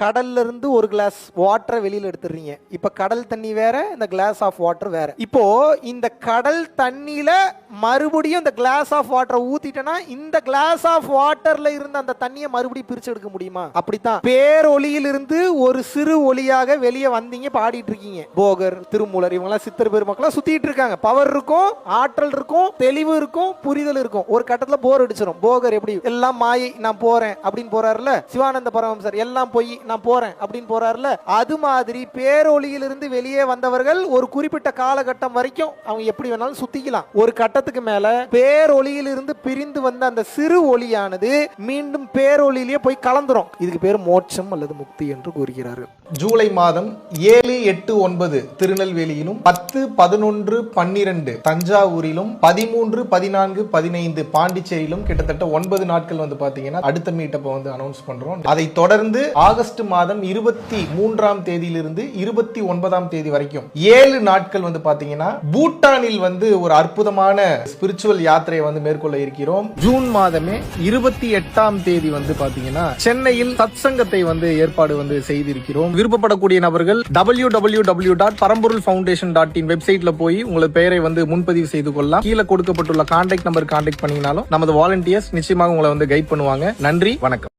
கடல்ல இருந்து ஒரு கிளாஸ் வாட்டரை வெளியில எடுத்துறீங்க. இப்ப கடல் தண்ணி வேற, இந்த கிளாஸ் ஆஃப் வாட்டர் வேற. இப்போ இந்த கடல் தண்ணியில மறுபடியும் இந்த கிளாஸ் ஆஃப் வாட்டரை ஊத்திட்டேன்னா இந்த கிளாஸ் ஆஃப் வாட்டர்ல இருந்த அந்த தண்ணியை மறுபடியும் பிரிச்சு எடுக்க முடியுமா? அப்படித்தான் பேரொளியில் இருந்து ஒரு சிறு ஒளியாக வெளியே வந்தீங்க, பாடிட்டு இருக்கீங்க. போகர், திருமூலர், இவங்க எல்லாம் சித்தர் பெருமக்களா சுத்திட்டு இருக்காங்க. பவர் இருக்கும், ஆற்றல் இருக்கும், தெளிவு இருக்கும், புரிதல் இருக்கும். ஒரு கட்டத்துல போர் அடிச்சிடும். போகர் எப்படி எல்லாம் மாயை நான் போறேன் அப்படின்னு போறாருல, சிவானந்த பரமஹம்சர் எல்லாம் போய் நான் போறேன் அப்படின்னு போறாருல, அது மாதிரி பேரொளியிலிருந்து வெளியே வந்தவர்கள் ஒரு குறிப்பிட்ட காலகட்டம் வரைக்கும் அவங்க எப்படி வேணாலும் சுத்திக்கலாம். ஒரு கட்டத்துக்கு மேல பேரொளியிலிருந்து பிரிந்து வந்த அந்த சிறு ஒளியானது மீண்டும் பேரொளியிலேயே போய் கலந்துரும். இதுக்கு பேர் மோட்சம் அல்லது முக்தி என்று கூறுகிறார்கள். ஜூலை மாதம் 7, 8, 9 திருநெல்வேலியிலும், 10, 11, 12 தஞ்சாவூரிலும், 13, 14, 15 பாண்டிச்சேரியிலும் கிட்டத்தட்ட 9 நாட்கள் வந்து பாத்தீங்கன்னா அடுத்த மீட்டப்ப வந்து அனௌன்ஸ் பண்றோம். அதை தொடர்ந்து ஆகஸ்ட் மாதம் 23ஆம் தேதியிலிருந்து 29ஆம் தேதி வரைக்கும் 7 நாட்கள் வந்து பாத்தீங்கன்னா பூட்டானில் வந்து ஒரு அற்புதமான ஸ்பிரிச்சுவல் யாத்திரையை வந்து மேற்கொள்ள இருக்கிறோம். ஜூன் மாதமே 28ஆம் தேதி வந்து பாத்தீங்கன்னா சென்னையில் சத்சங்கத்தை வந்து ஏற்பாடு வந்து செய்திருக்கிறோம். விருப்பப்படக்கூடிய நபர்கள் www.paramporulfoundation.in வெப்சைட்ல போய் உங்களது பெயரை வந்து முன்பதிவு செய்து கொள்ளலாம். கீழே கொடுக்கப்பட்டுள்ள கான்டாக்ட் நம்பர் கான்டாக்ட் பண்ணீங்கனாலும் நமது வாலண்டியர்ஸ் நிச்சயமாக உங்களை வந்து கைட் பண்ணுவாங்க. நன்றி, வணக்கம்.